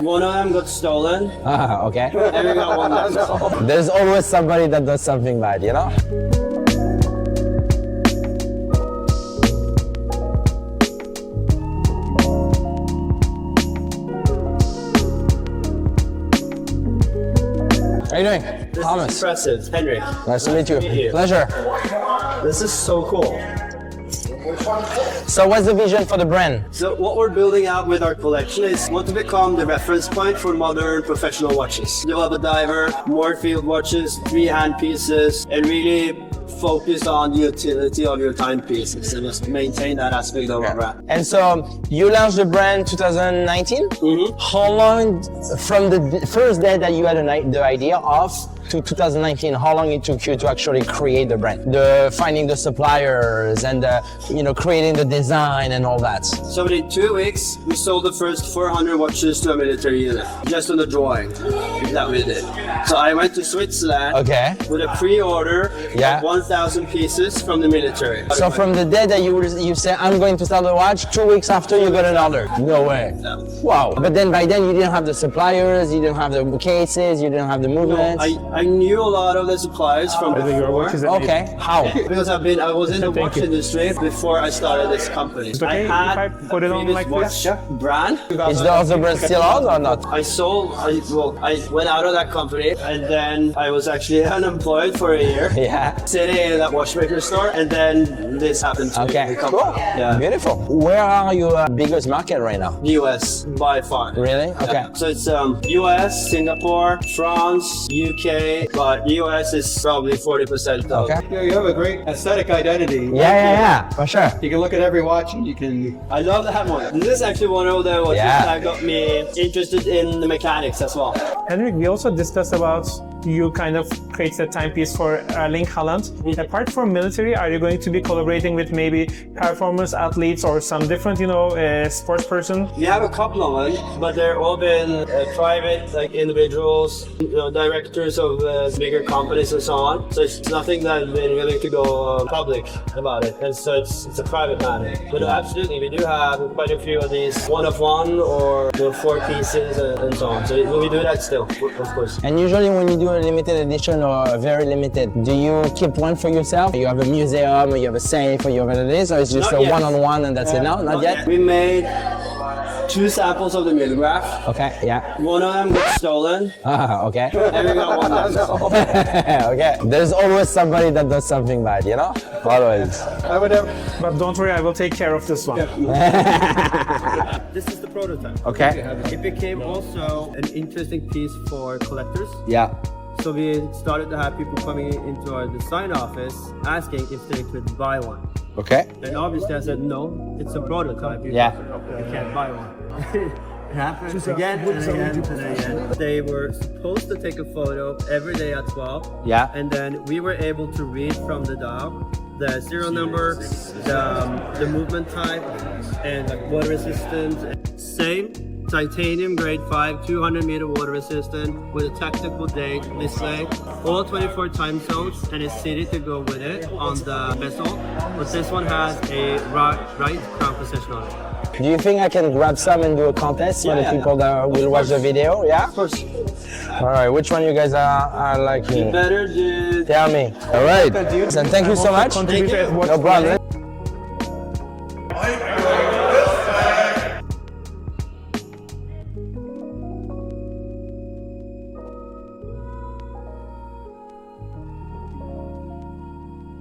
One of them got stolen, Ah, okay. and we got one left. There's always somebody that does something bad, you know? How are you doing? This Thomas. is impressive. Henrik. Nice to meet you. you. Pleasure. This is so cool. So what's the vision for the brand? So what we're building out with our collection is want to become the reference point for modern professional watches. You'll have a diver, more field watches, 3 hand pieces, and really focus on the utility of your timepieces and just maintain that aspect of our brand. And so you launched the brand 2019? Mm-hmm. How long from the first day that you had the idea of to 2019, how long it took you to actually create the brand? Finding the suppliers and creating the design and all that. So within 2 weeks, we sold the first 400 watches to a military unit, just on the drawing that we did. So I went to Switzerland with a pre-order of 1,000 pieces from the military. So from the day that you say, I'm going to sell the watch, 2 weeks after you got an order? No way. Yeah. Wow. But then by then you didn't have the suppliers, you didn't have the cases, you didn't have the movements. I knew a lot of the suppliers from before. Okay, how? Because I was in the watch industry before I started this company. It's okay I had if I put it on like watch this? brand. Is the other brand still out or not? I went out of that company and then I was actually unemployed for a year. Yeah. Sitting in that watchmaker store, and then this happened to me. Okay, cool. Yeah. Beautiful. Where are your biggest market right now? US by far. Really? Okay. Yeah. So it's US, Singapore, France, UK, but US is probably 40% of. Okay. You have a great aesthetic identity. Yeah, for sure. You can look at every watch and you can... I love that one. This is actually one of the watches Yeah. that got me interested in the mechanics as well. Henrik, we also discussed about you kind of create a timepiece for Erling Haaland. Apart from military, are you going to be collaborating with maybe performance athletes or some different, sports person? We have a couple of them, but they're all been private, like individuals, directors of bigger companies and so on. So it's nothing that I've been willing to go public about it. And so it's a private matter. But absolutely, we do have quite a few of these one-of-one or 4 pieces and so on. So we do that still, of course. And usually when you do a limited edition or a very limited, do you keep one for yourself? You have a museum or you have a safe or you have whatever it is, or it's just Not a yet. one-on-one and that's it? No, not yet? We made 2 samples of the mimeograph. Okay, yeah. One of them got stolen, Ah, okay. and we got one left. Okay. There's always somebody that does something bad, you know? Always. I would have... But don't worry, I will take care of this one. This is the prototype. Okay. It became also an interesting piece for collectors. Yeah. So we started to have people coming into our design office asking if they could buy one. Okay. And obviously I said, no, it's a prototype. You can't buy one. It happened again and again and again. They were supposed to take a photo every day at 12. Yeah. And then we were able to read from the dial the serial number, the movement type, and like water resistance. Same titanium grade 5, 200 meter water resistant with a tactical date display, all 24 time zones, and a city to go with it on the bezel. But this one has a right crown position on it. Do you think I can grab some and do a contest for the people that will watch the video? Yeah? Of course. All right, which one you guys are liking? Better do. Tell me. All right. And thank you so much. Contribute Thank you. what No problem.